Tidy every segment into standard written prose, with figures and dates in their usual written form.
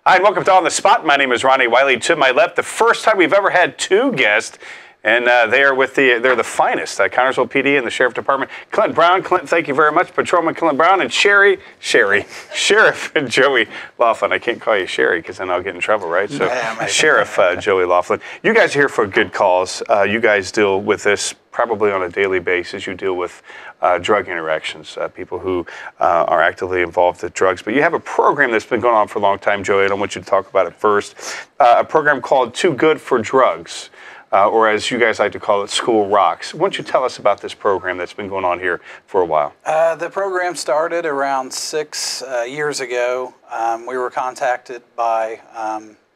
Hi, and welcome to On the Spot. My name is Ronnie Wiley. To my left, the first time we've ever had two guests, and they are they're the finest, Connersville PD and the Sheriff Department. Clint Brown, Clint, thank you very much. Patrolman Clint Brown, and Sheriff Joey Laughlin. I can't call you Sherry because then I'll get in trouble, right? So, Sheriff Joey Laughlin. You guys are here for a good cause. You guys deal with this probably on a daily basis. You deal with drug interactions, people who are actively involved with drugs. But you have a program that's been going on for a long time, Joey. I don't want you to talk about it first. A program called Too Good for Drugs, or as you guys like to call it, School Rocks. Why don't you tell us about this program that's been going on here for a while? The program started around 6 years ago. We were contacted by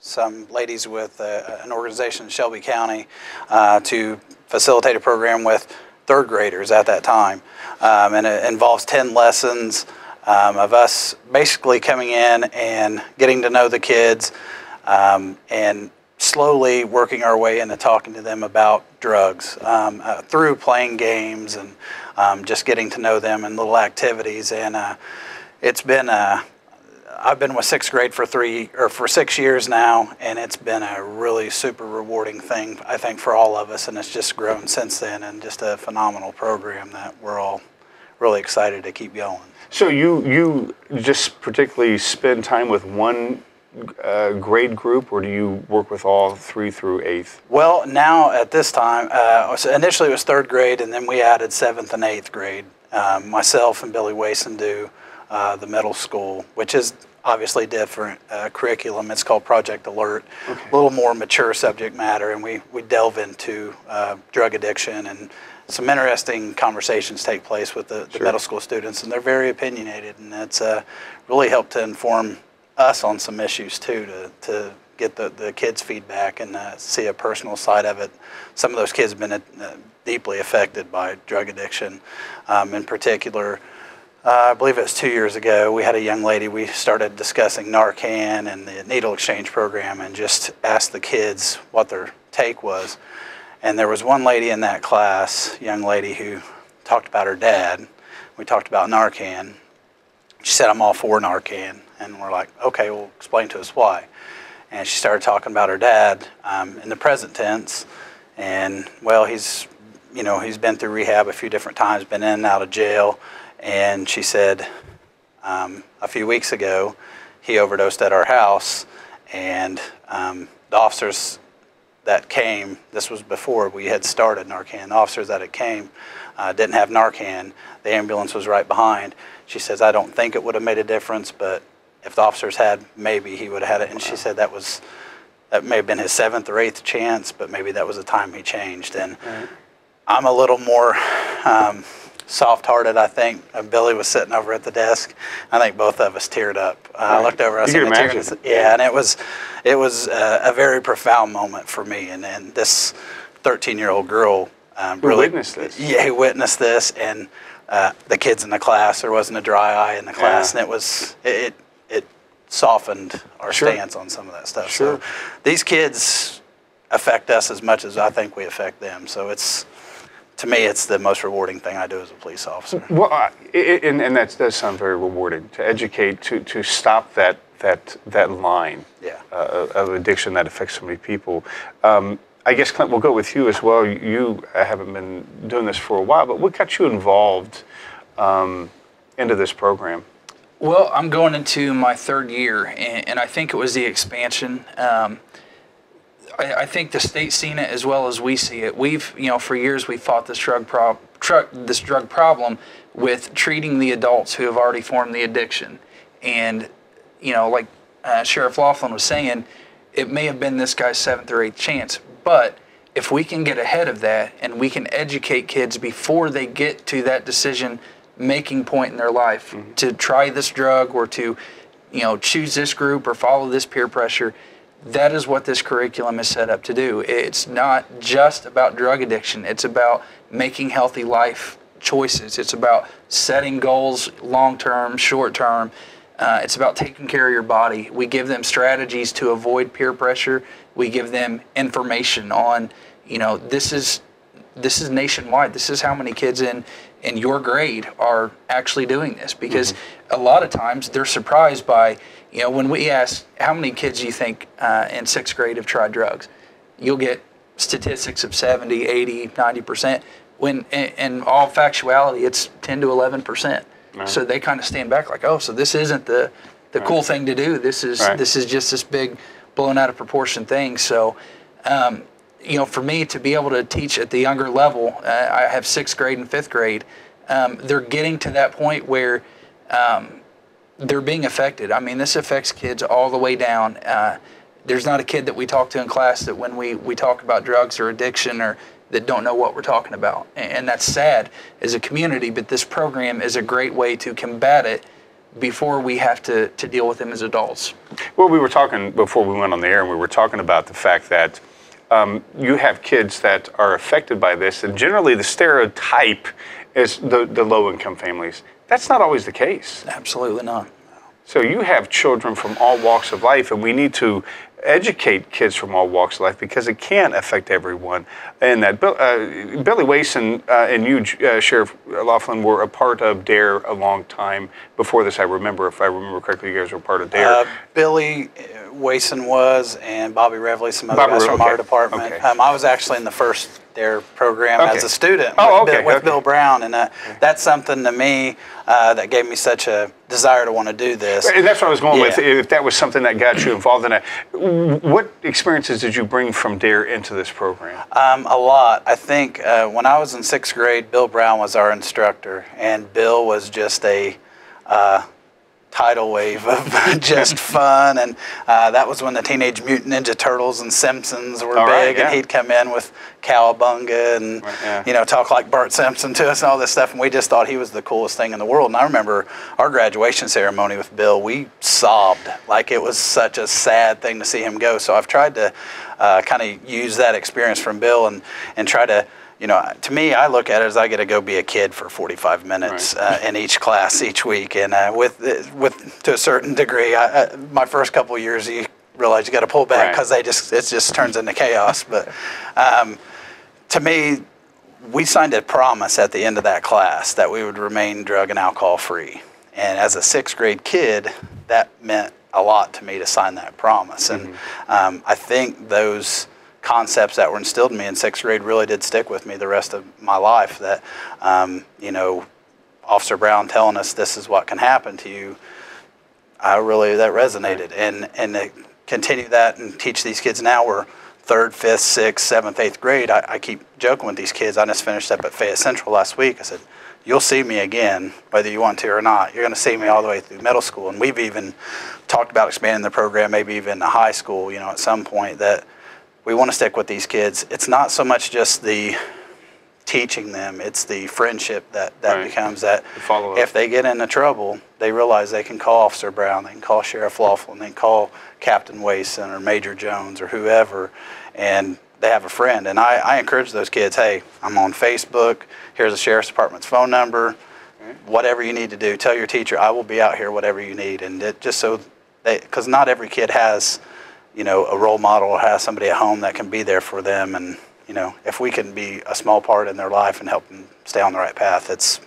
some ladies with an organization in Shelby County to facilitate a program with third graders at that time. And it involves 10 lessons of us basically coming in and getting to know the kids and slowly working our way into talking to them about drugs through playing games and just getting to know them in little activities. And it's been I've been with sixth grade for 6 years now, and it's been a really super rewarding thing, I think, for all of us, and it's just grown since then, and just a phenomenal program that we're all really excited to keep going. So you just particularly spend time with one grade group, or do you work with all 3 through 8th? Well, now at this time, initially it was 3rd grade, and then we added 7th and 8th grade. Myself and Billy Wason do the middle school, which is obviously different curriculum. It's called Project Alert. Okay. A little more mature subject matter, and we delve into drug addiction, and some interesting conversations take place with the middle school students, and they're very opinionated, and it's really helped to inform us on some issues too, to get the kids' feedback and see a personal side of it. Some of those kids have been deeply affected by drug addiction. In particular, I believe it was 2 years ago, we had a young lady, we started discussing Narcan and the needle exchange program, and just asked the kids what their take was. And there was one lady in that class, young lady, who talked about her dad. We talked about Narcan. She said, "I'm all for Narcan." And we're like, "Okay, well, explain to us why." And she started talking about her dad in the present tense. And, well, he's been through rehab a few different times, been in and out of jail. And she said, a few weeks ago, he overdosed at our house, and the officers that came, this was before we had started Narcan, the officers that came didn't have Narcan. The ambulance was right behind. She says, "I don't think it would have made a difference, but if the officers had, maybe he would have had it." And she said that may have been his 7th or 8th chance, but maybe that was the time he changed. And I'm a little more soft-hearted, I think. Billy was sitting over at the desk. I think both of us teared up. I looked over, I seen a tear. Yeah, and it was a very profound moment for me. And this 13-year-old girl really witnessed this. Yeah, who witnessed this, and the kids in the class. There wasn't a dry eye in the class, and it softened our stance on some of that stuff. So these kids affect us as much as I think we affect them. So to me, it's the most rewarding thing I do as a police officer. Well, and that does sound very rewarding, to educate, to stop that line of addiction that affects so many people. I guess, Clint, we'll go with you as well. You haven't been doing this for a while, but what got you involved into this program? Well, I'm going into my 3rd year, and I think it was the expansion. I think the state's seen it as well as we see it. We've, for years we've fought this drug problem with treating the adults who have already formed the addiction. And, like Sheriff Laughlin was saying, it may have been this guy's 7th or 8th chance, but if we can get ahead of that and we can educate kids before they get to that decision-making point in their life to try this drug or to, choose this group or follow this peer pressure, that is what this curriculum is set up to do. It's not just about drug addiction. It's about making healthy life choices. It's about setting goals long-term, short-term. It's about taking care of your body. We give them strategies to avoid peer pressure. We give them information on, this is nationwide. This is how many kids in your grade are actually doing this, because a lot of times they're surprised by, You know, when we ask how many kids do you think in 6th grade have tried drugs, you'll get statistics of 70, 80, 90%. When in all factuality, it's 10 to 11%. Right. So they kind of stand back like, oh, so this isn't the cool thing to do. This is just this big, blown out of proportion thing. So, you know, for me to be able to teach at the younger level, I have 6th grade and 5th grade. They're getting to that point where they're being affected. I mean, this affects kids all the way down. There's not a kid that we talk to in class that when we talk about drugs or addiction or that don't know what we're talking about. And that's sad as a community, but this program is a great way to combat it before we have to deal with them as adults. Well, we were talking before we went on the air, and we were talking about the fact that you have kids that are affected by this, and generally the stereotype is the low-income families. That's not always the case. Absolutely not. So you have children from all walks of life, and we need to educate kids from all walks of life because it can affect everyone. And that Billy Wason and you, Sheriff Laughlin, were a part of DARE a long time before this. If I remember correctly, you guys were part of DARE. Billy Wason was, and Bobby Revley, some other guys from our department. Okay. I was actually in the first DARE program as a student with Bill Brown, and that's something to me that gave me such a desire to want to do this. And that's what I was going with. If that was something that got you involved in it, what experiences did you bring from DARE into this program? A lot. I think when I was in 6th grade, Bill Brown was our instructor, and Bill was just a tidal wave of just fun, and that was when the Teenage Mutant Ninja Turtles and Simpsons were big, and he'd come in with Cowabunga and you know, talk like Bart Simpson to us and all this stuff, and we just thought he was the coolest thing in the world. And I remember our graduation ceremony with Bill, we sobbed like it was such a sad thing to see him go. So I've tried to kind of use that experience from Bill and try to, you know, to me, I look at it as I get to go be a kid for 45 minutes in each class each week, and with to a certain degree, my first couple of years, you realize you got to pull back because it just turns into chaos. But to me, we signed a promise at the end of that class that we would remain drug and alcohol free, and as a 6th grade kid, that meant a lot to me to sign that promise, and I think those concepts that were instilled in me in 6th grade really did stick with me the rest of my life. That, you know, Officer Brown telling us this is what can happen to you, that resonated. And to continue that and teach these kids now, we're 3rd, 5th, 6th, 7th, 8th grade. I keep joking with these kids. I just finished up at Fayette Central last week. I said, you'll see me again, whether you want to or not. You're going to see me all the way through middle school. And we've even talked about expanding the program, maybe even to high school, you know, at some point, that we want to stick with these kids. It's not so much just the teaching them, it's the friendship that becomes that. If they get into trouble, they realize they can call Officer Brown, they can call Sheriff Laughlin, they can call Captain Wason or Major Jones or whoever, and they have a friend. And I encourage those kids, hey, I'm on Facebook, here's the Sheriff's Department's phone number, whatever you need to do, tell your teacher I will be out here, whatever you need. And it just so because not every kid has, you know, a role model or has somebody at home that can be there for them. And, you know, if we can be a small part in their life and help them stay on the right path, it's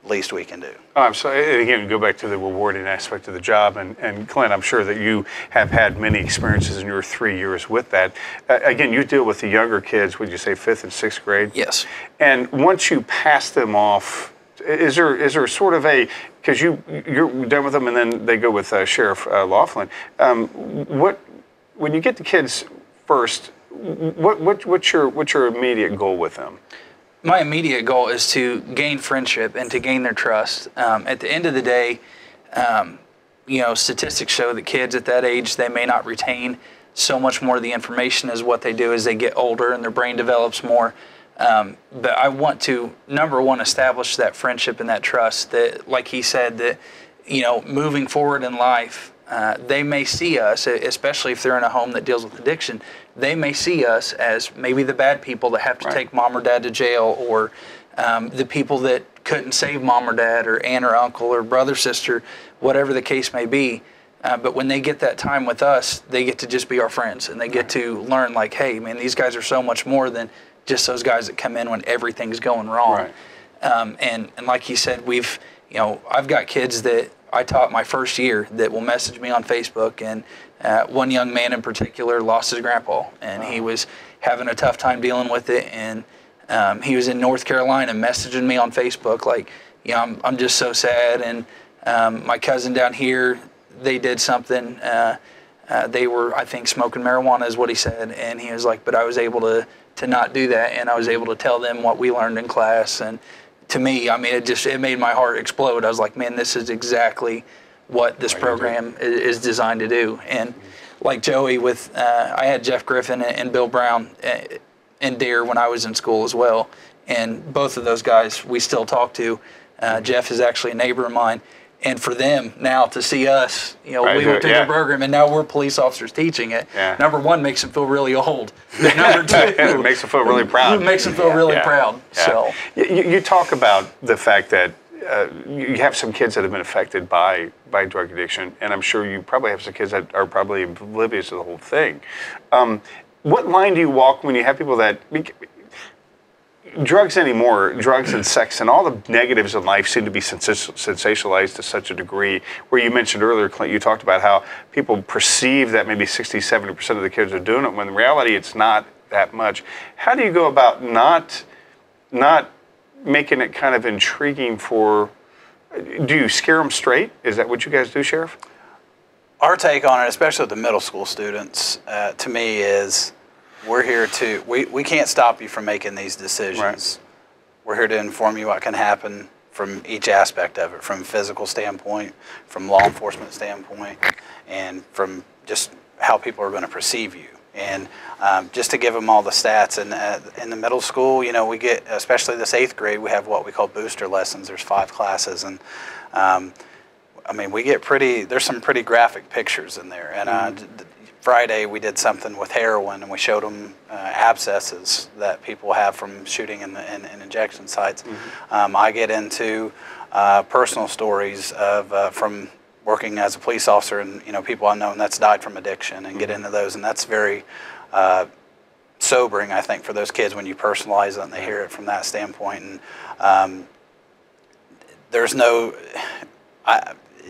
the least we can do. Oh, so again, go back to the rewarding aspect of the job. And Clint, I'm sure that you have had many experiences in your 3 years with that. Again, you deal with the younger kids, would you say 5th and 6th grade? Yes. And once you pass them off, is there sort of a, because you're done with them and then they go with Sheriff Laughlin, when you get the kids first, what's your immediate goal with them? My immediate goal is to gain friendship and to gain their trust. At the end of the day, you know, statistics show that kids at that age, they may not retain so much more of the information as what they do as they get older and their brain develops more. But I want to, number one, establish that friendship and that trust that, like he said, that, you know, moving forward in life, they may see us, especially if they're in a home that deals with addiction, they may see us as maybe the bad people that have to take mom or dad to jail, or the people that couldn't save mom or dad or aunt or uncle or brother, sister, whatever the case may be. But when they get that time with us, they get to just be our friends, and they get to learn like, hey, man, these guys are so much more than just those guys that come in when everything's going wrong. And like he said, I've got kids that I taught my first year that will message me on Facebook, and one young man in particular lost his grandpa, and he was having a tough time dealing with it, and he was in North Carolina messaging me on Facebook like, I'm just so sad, and my cousin down here, they did something. They were, I think, smoking marijuana is what he said, and he was like, but I was able to not do that, and I was able to tell them what we learned in class. And to me, I mean, it made my heart explode. I was like, man, this is exactly what this program is designed to do. And like Joey, I had Jeff Griffin and Bill Brown in Dare when I was in school as well, and both of those guys we still talk to. Jeff is actually a neighbor of mine. And for them now to see us, we went through the program, and now we're police officers teaching it. Yeah. Number one, makes them feel really old. Number two, it makes them feel really proud. It makes them feel really proud. Yeah. So you talk about the fact that you have some kids that have been affected by drug addiction, and I'm sure you probably have some kids that are probably oblivious to the whole thing. What line do you walk when you have people that? Drugs and sex and all the negatives in life seem to be sensationalized to such a degree where you mentioned earlier, Clint, you talked about how people perceive that maybe 60-70% of the kids are doing it when in reality it's not that much. How do you go about not making it kind of intriguing do you scare them straight? Is that what you guys do, Sheriff? Our take on it, especially with the middle school students, to me is, we're here we can't stop you from making these decisions. Right. We're here to inform you what can happen from each aspect of it, from physical standpoint, from law enforcement standpoint, and from just how people are going to perceive you. And just to give them all the stats, in the middle school, we get, especially this 8th grade, we have what we call booster lessons. There's 5 classes, and we get there's some pretty graphic pictures in there. And Friday we did something with heroin, and we showed them abscesses that people have from shooting in injection sites. Mm-hmm. I get into personal stories of from working as a police officer, and people I've known that's died from addiction, and get into those, and that's very sobering, I think, for those kids when you personalize it and they hear it from that standpoint. And there's no.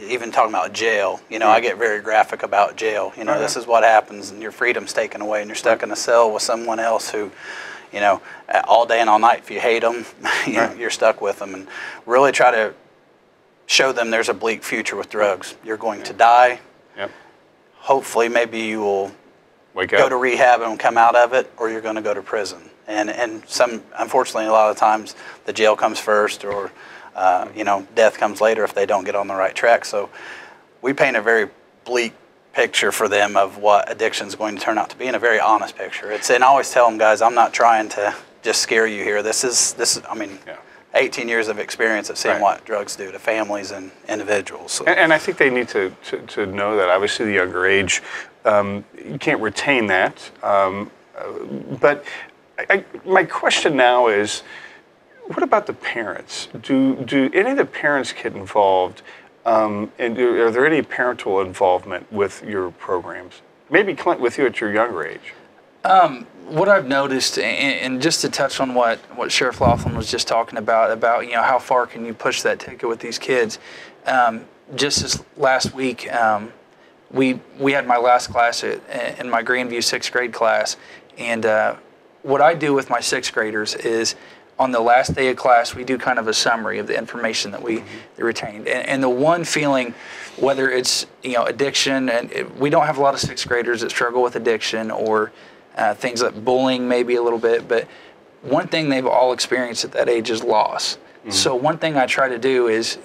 Even talking about jail, I get very graphic about jail. This is what happens, and your freedom's taken away, and you're stuck in a cell with someone else who, all day and all night. If you hate them, you're stuck with them, and really try to show them there's a bleak future with drugs. You're going to die. Yep. Hopefully, maybe you will go to rehab and come out of it, or you're going to go to prison. And unfortunately, a lot of times the jail comes first, or death comes later if they don't get on the right track. So we paint a very bleak picture for them of what addiction is going to turn out to be, and a very honest picture. And I always tell them, guys, I'm not trying to just scare you here. This is 18 years of experience of seeing what drugs do to families and individuals. So. And I think they need to know that obviously the younger age, you can't retain that. But my question now is, what about the parents? Do any of the parents get involved? And are there any parental involvement with your programs? Maybe, Clint, with you at your younger age. What I've noticed, and just to touch on what Sheriff Laughlin was just talking about how far can you push that ticket with these kids. Just this last week, we had my last class in my Grandview 6th grade class, and what I do with my 6th graders is, on the last day of class, we do kind of a summary of the information that we retained. And the one feeling, whether it's addiction, and we don't have a lot of 6th graders that struggle with addiction, or things like bullying maybe a little bit, but one thing they've all experienced at that age is loss. Mm-hmm. So one thing I try to do is,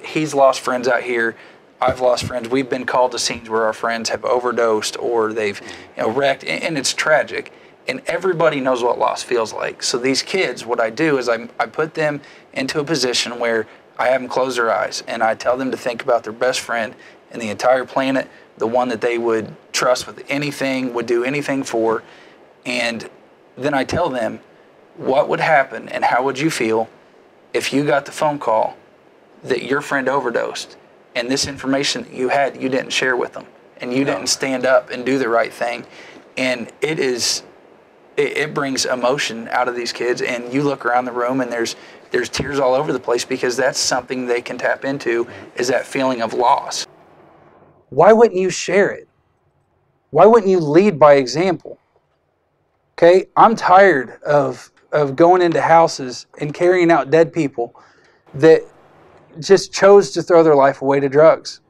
he's lost friends out here, I've lost friends. We've been called to scenes where our friends have overdosed or they've wrecked, and it's tragic. And everybody knows what loss feels like. So these kids, what I do is I put them into a position where I have them close their eyes, and I tell them to think about their best friend in the entire planet, the one that they would trust with anything, would do anything for. And then I tell them what would happen and how would you feel if you got the phone call that your friend overdosed, and this information that you had, you didn't share with them, and you didn't stand up and do the right thing. And it brings emotion out of these kids, and you look around the room and there's there's tears all over the place, because that's something they can tap into, is that feeling of loss. Why wouldn't you share it? Why wouldn't you lead by example? Okay, I'm tired of going into houses and carrying out dead people that just chose to throw their life away to drugs.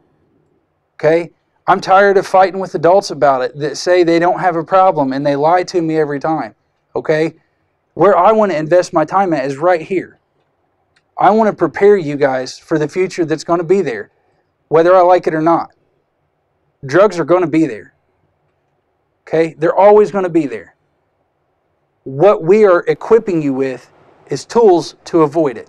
Okay, I'm tired of fighting with adults about it that say they don't have a problem and they lie to me every time. Okay, where I want to invest my time at is right here. I want to prepare you guys for the future that's going to be there, whether I like it or not. Drugs are going to be there. Okay, they're always going to be there. What we are equipping you with is tools to avoid it.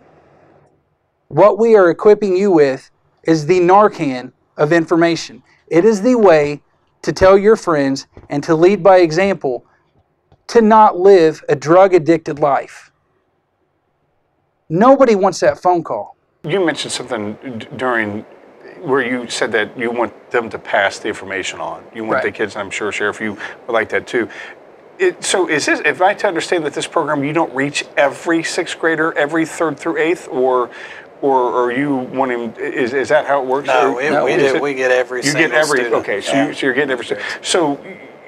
What we are equipping you with is the Narcan of information. It is the way to tell your friends and to lead by example to not live a drug-addicted life. Nobody wants that phone call. You mentioned something during where you said that you want them to pass the information on. You want the kids, and I'm sure, Sheriff, you would like that too. So is this, if I understand that this program, you don't reach every sixth grader, every third through eighth, or you want him, is that how it works? No, we get every single student. Okay, so, so you're getting every student. So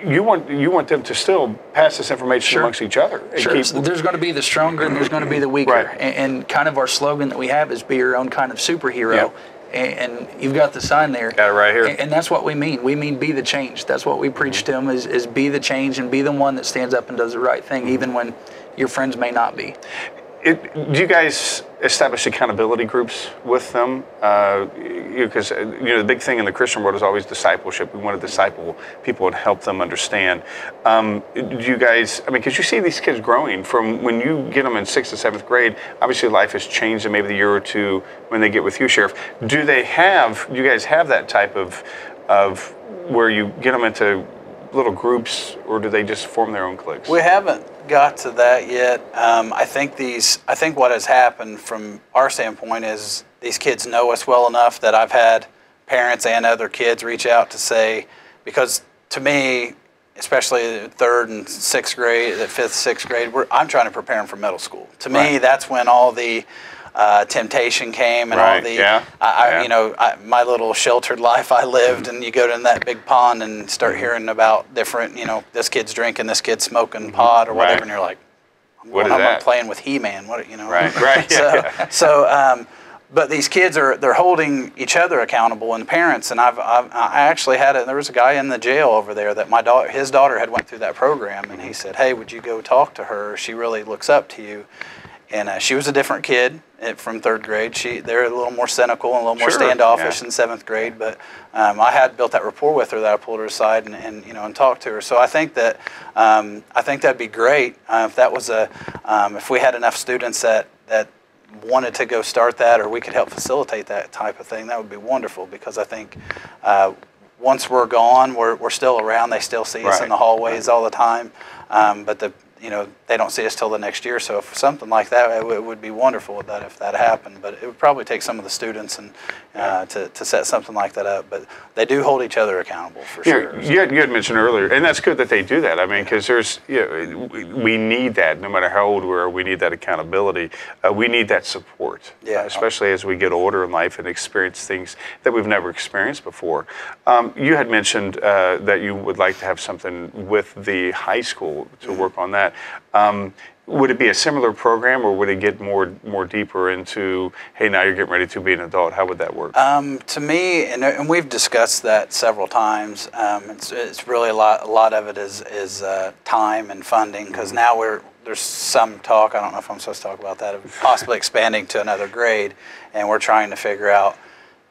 you want them to still pass this information amongst each other. Sure. There's going to be the stronger and there's going to be the weaker. And kind of our slogan that we have is be your own kind of superhero. Yep. And you've got the sign there. Got it right here. And that's what we mean. We mean be the change. That's what we preach to them, is be the change and be the one that stands up and does the right thing, even when your friends may not be. Do you guys establish accountability groups with them? Because the big thing in the Christian world is always discipleship. We want to disciple people and help them understand. Do you guys, because you see these kids growing from when you get them in 6th and 7th grade, obviously life has changed in maybe the year or two when they get with you, Sheriff. Do you guys have that type of where you get them into little groups, or do they just form their own cliques? We haven't got to that yet. I think what has happened from our standpoint is these kids know us well enough that I've had parents and other kids reach out to say, because to me, especially 3rd and 6th grade, the 5th, 6th grade, I'm trying to prepare them for middle school. To me, that's when all the temptation came and all the, my little sheltered life I lived, and you go to that big pond and start hearing about different, this kid's drinking, this kid's smoking pot or whatever, and you're like, I'm playing with He-Man, but these kids they're holding each other accountable, and parents, and I actually there was a guy in the jail over there that his daughter had went through that program, and he said, hey, would you go talk to her? She really looks up to you. And she was a different kid from 3rd grade. They're a little more cynical and a little more standoffish in 7th grade. But I had built that rapport with her that I pulled her aside and talked to her. So I think that'd be great if that was if we had enough students that wanted to go start that, or we could help facilitate that type of thing. That would be wonderful, because I think once we're gone, we're still around. They still see us in the hallways all the time. But they don't see us till the next year. So if something like that, it would be wonderful if that happened. But it would probably take some of the students and to set something like that up. But they do hold each other accountable for sure. You had mentioned earlier, and that's good that they do that. Because we need that. No matter how old we are, we need that accountability. We need that support, especially as we get older in life and experience things that we've never experienced before. You had mentioned that you would like to have something with the high school to work on that. Would it be a similar program, or would it get more deeper into, hey, now you're getting ready to be an adult? How would that work? To me, and we've discussed that several times, it's really a lot of it is time and funding, because now there's some talk, I don't know if I'm supposed to talk about that, of possibly expanding to another grade, and we're trying to figure out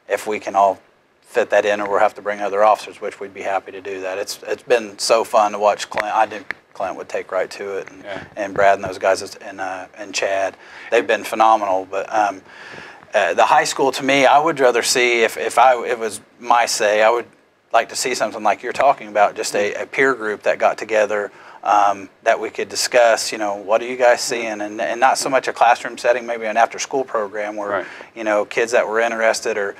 if we can all fit that in, or we'll have to bring other officers, which we'd be happy to do that. It's been so fun to watch Clint. Clint would take right to it, and Brad and those guys, and Chad, they've been phenomenal. But the high school, to me, I would rather see, if it was my say, I would like to see something like you're talking about, just a peer group that got together, that we could discuss, what are you guys seeing, and not so much a classroom setting, maybe an after-school program where, kids that were interested, or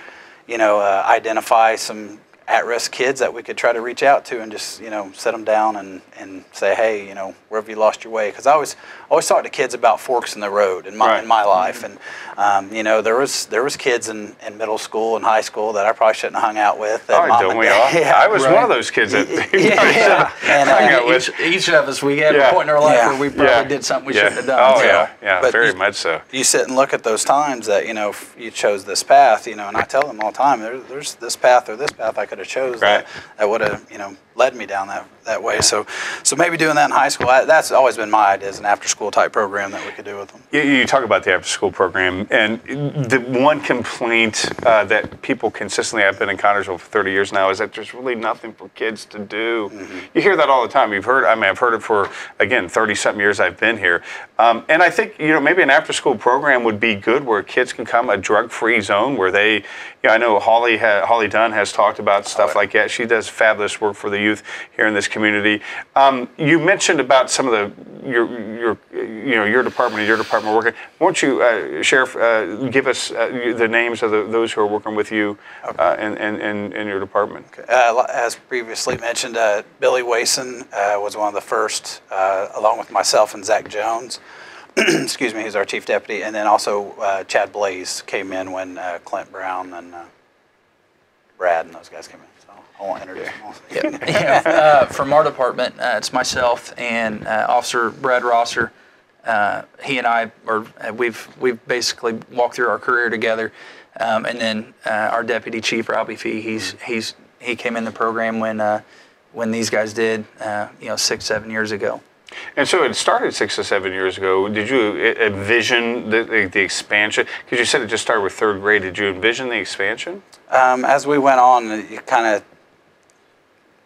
identify some at-risk kids that we could try to reach out to and just, sit them down and say, hey, where have you lost your way? Because I always talk to kids about forks in the road in my life. And, there was kids in middle school and high school that I probably shouldn't have hung out with. Don't we all? Yeah, I was one of those kids that and, hung out with. Each of us, we had a point in our life where we probably did something we shouldn't have done. Oh, yeah, very much so. You sit and look at those times that, if you chose this path, and I tell them all the time, there's this path or this path I could have chose that would have, led me down that way. So maybe doing that in high school, that's always been my idea, is an after-school type program that we could do with them. You talk about the after-school program, and the one complaint that people consistently have been in Connersville for 30 years now is that there's really nothing for kids to do. You hear that all the time. I've heard it for, again, 30-something years I've been here. And I think, maybe an after-school program would be good where kids can come a drug-free zone where they, I know Holly Dunn has talked about stuff like that. She does fabulous work for the youth here in this community. You mentioned about some of your department and your department working. Won't you, Sheriff, give us the names of those who are working with you in your department? Okay. As previously mentioned, Billy Wason was one of the first, along with myself and Zach Jones. Excuse me, he's our chief deputy, and then also Chad Blaze came in when Clint Brown and Brad and those guys came in. So I won't introduce them all. From our department, it's myself and Officer Brad Rosser. He and I we've basically walked through our career together, and then our deputy chief Robbie Fee. He came in the program when these guys did 6-7 years ago. And so it started 6 or 7 years ago. Did you envision the expansion? Because you said it just started with third grade. Did you envision the expansion? As we went on,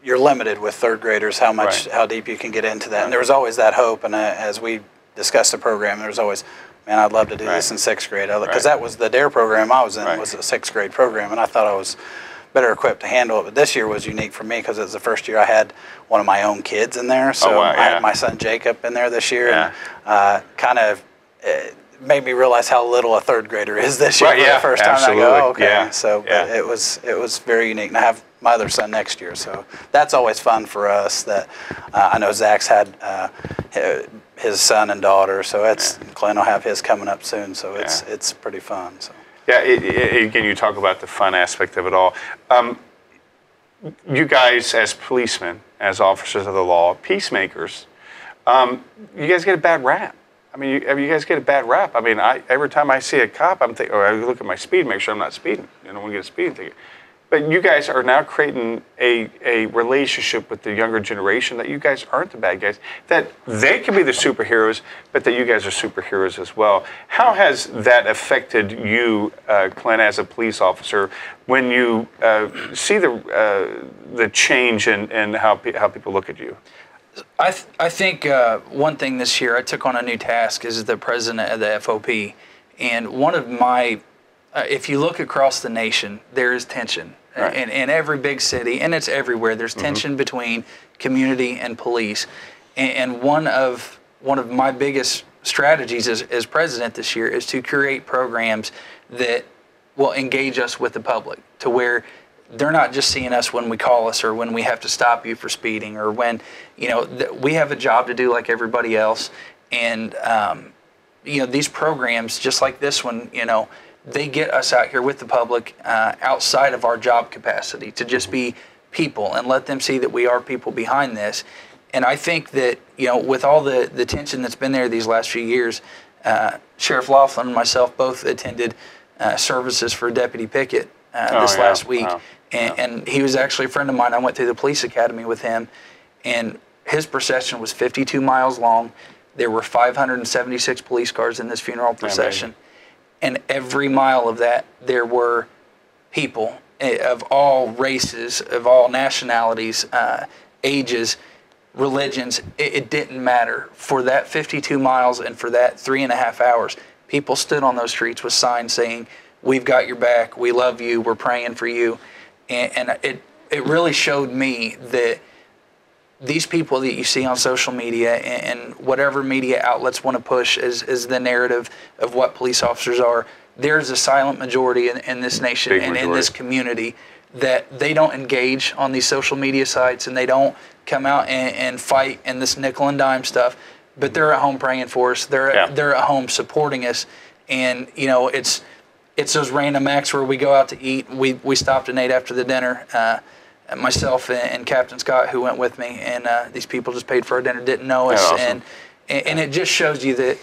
you're limited with third graders how deep you can get into that. And there was always that hope. And as we discussed the program, there was always, man, I'd love to do this in sixth grade. Because that was the DARE program I was in, was a sixth grade program. And I thought I was better equipped to handle it. But this year was unique for me because it was the first year I had one of my own kids in there. So I had my son Jacob in there this year. And made me realize how little a third grader is this year for the first time. I go, But it was very unique. And I have my other son next year. So that's always fun for us. That I know Zach's had his son and daughter. So Clint will have his coming up soon. So it's pretty fun. So. Yeah, again, you talk about the fun aspect of it all. You guys, as policemen, as officers of the law, peacemakers, you guys get a bad rap. I mean, you guys get a bad rap. I mean, every time I see a cop, I'm thinking, or I look at my speed, make sure I'm not speeding. I don't want to get a speeding ticket. But you guys are now creating a relationship with the younger generation that you guys aren't the bad guys, that they can be the superheroes, but that you guys are superheroes as well. How has that affected you, Clint, as a police officer, when you see the change in how people look at you? I think one thing this year, I took on a new task as the president of the FOP, and one of my if you look across the nation, there is tension in every big city, and it's everywhere. There's tension between community and police, and one of my biggest strategies as president this year is to create programs that will engage us with the public, to where they're not just seeing us when we call us or when we have to stop you for speeding, or when we have a job to do like everybody else, and these programs just like this one, they get us out here with the public outside of our job capacity to just be people and let them see that we are people behind this. And I think that, with all the tension that's been there these last few years, Sheriff Laughlin and myself both attended services for Deputy Pickett last week. Wow. And he was actually a friend of mine. I went through the police academy with him, and his procession was 52 miles long. There were 576 police cars in this funeral procession. And every mile of that, there were people of all races, of all nationalities, ages, religions. It didn't matter. For that 52 miles and for that 3.5 hours, people stood on those streets with signs saying, "We've got your back. We love you. We're praying for you." And it really showed me that these people that you see on social media and whatever media outlets want to push as the narrative of what police officers are, there's a silent majority in this nation and in this community that they don't engage on these social media sites and they don't come out and fight in this nickel and dime stuff, but they're at home praying for us. They're at home supporting us, and it's those random acts where we go out to eat. We stopped and ate after the dinner. Myself and Captain Scott, who went with me, and these people just paid for our dinner, didn't know us, awesome. and it just shows you that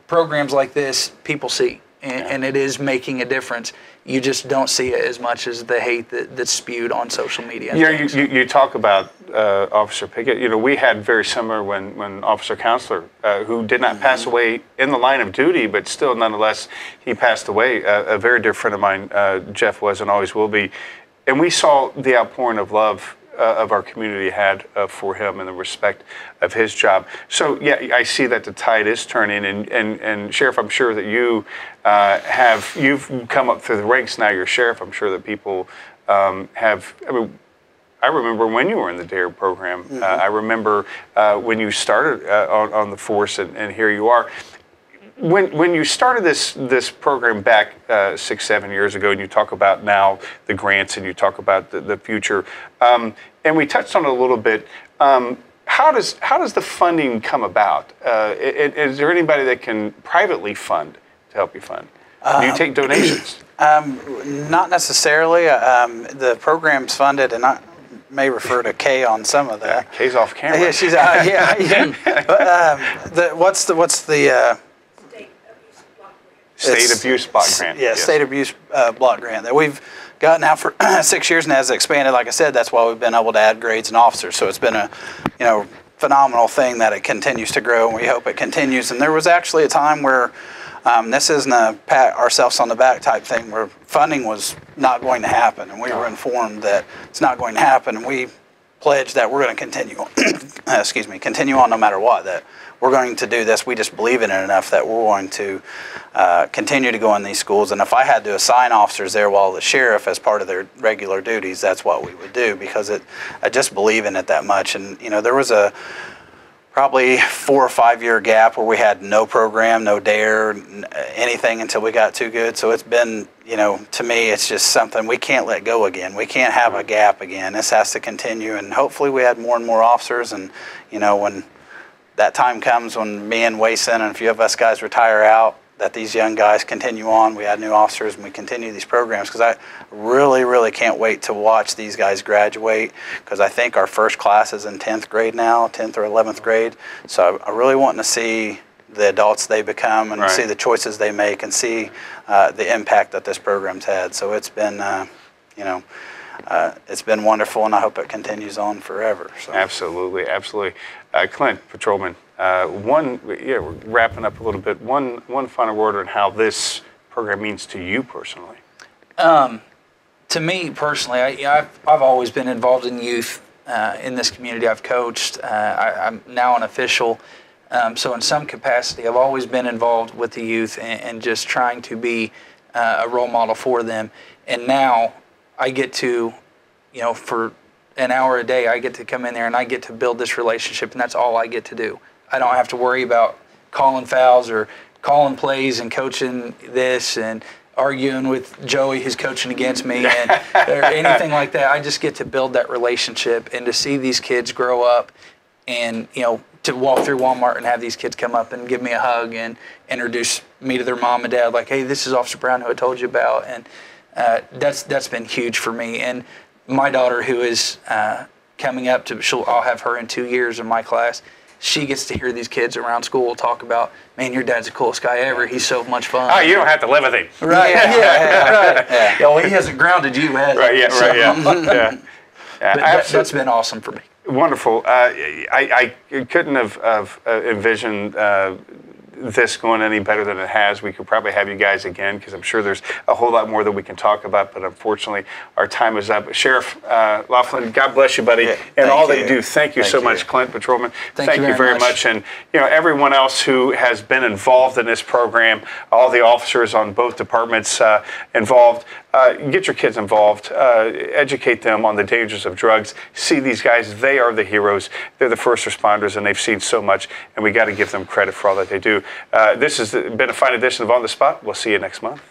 programs like this people see, and it is making a difference. You just don't see it as much as the hate that's spewed on social media. You talk about Officer Pickett. We had very similar when Officer Counselor, who did not pass away in the line of duty, but still nonetheless he passed away. A very dear friend of mine, Jeff was and always will be. And we saw the outpouring of love of our community had for him and the respect of his job. So I see that the tide is turning. And Sheriff, I'm sure that you've come up through the ranks now. You're Sheriff. I'm sure that people have. I remember when you were in the DARE program. I remember when you started on the force, and here you are. When you started this program back 6-7 years ago, and you talk about now the grants and you talk about the future, and we touched on it a little bit. How does the funding come about? Is there anybody that can privately fund to help you fund? Do you take donations? Not necessarily. The program's funded, and I may refer to Kay on some of that. Yeah, Kay's off camera. Yeah, she's But what's the State Abuse Block Grant. Yeah, State Abuse Block Grant that we've gotten now for 6 years, and as it expanded, like I said, that's why we've been able to add grades and officers. So it's been a phenomenal thing that it continues to grow, and we hope it continues. And there was actually a time where this isn't a pat ourselves on the back type thing, where funding was not going to happen, and we were informed that it's not going to happen, and we pledged that we're going to continue continue on no matter what, that we're going to do this. We just believe in it enough that we're going to continue to go in these schools. And if I had to assign officers there while the sheriff as part of their regular duties, that's what we would do, because I just believe in it that much. And there was a probably 4 or 5 year gap where we had no program, no DARE, anything until we got too good. So it's been, to me, it's just something we can't let go again. We can't have a gap again. This has to continue, and hopefully we add more and more officers. And when that time comes, when me and Wason and a few of us guys retire out, that these young guys continue on, we add new officers, and we continue these programs, because I really, really can't wait to watch these guys graduate, because I think our first class is in 10th grade now, 10th or 11th grade. So I really want to see the adults they become, and see the choices they make, and see the impact that this program's had. So it's been, it's been wonderful, and I hope it continues on forever. So. Absolutely. Clint, Patrolman, we're wrapping up a little bit. One final word on how this program means to you personally. To me personally, I've always been involved in youth in this community. I've coached. I'm now an official. So in some capacity, I've always been involved with the youth and just trying to be a role model for them. And now I get to, for an hour a day, I get to come in there and I get to build this relationship, and that's all I get to do. I don't have to worry about calling fouls or calling plays and coaching this and arguing with Joey who's coaching against me or anything like that. I just get to build that relationship, and to see these kids grow up, and to walk through Walmart and have these kids come up and give me a hug and introduce me to their mom and dad, like, hey, this is Officer Brown who I told you about. And that's been huge for me. And my daughter, who is coming up I'll have her in 2 years in my class. She gets to hear these kids around school talk about, man, your dad's the coolest guy ever. He's so much fun. Oh, you don't have to live with him. Right. Yeah. Well, he hasn't grounded you, has he? Right. Yeah. But that's been awesome for me. Wonderful. I couldn't have envisioned this going any better than it has. We could probably have you guys again, because I'm sure there's a whole lot more that we can talk about, but unfortunately our time is up. Sheriff Laughlin, God bless you, buddy, and all that you do. Thank you so much. Clint, Patrolman, thank you very much. And everyone else who has been involved in this program, all the officers on both departments involved, get your kids involved, educate them on the dangers of drugs. See these guys, they are the heroes. They're the first responders, and they've seen so much, and we got to give them credit for all that they do. This has been a fine edition of On the Spot. We'll see you next month.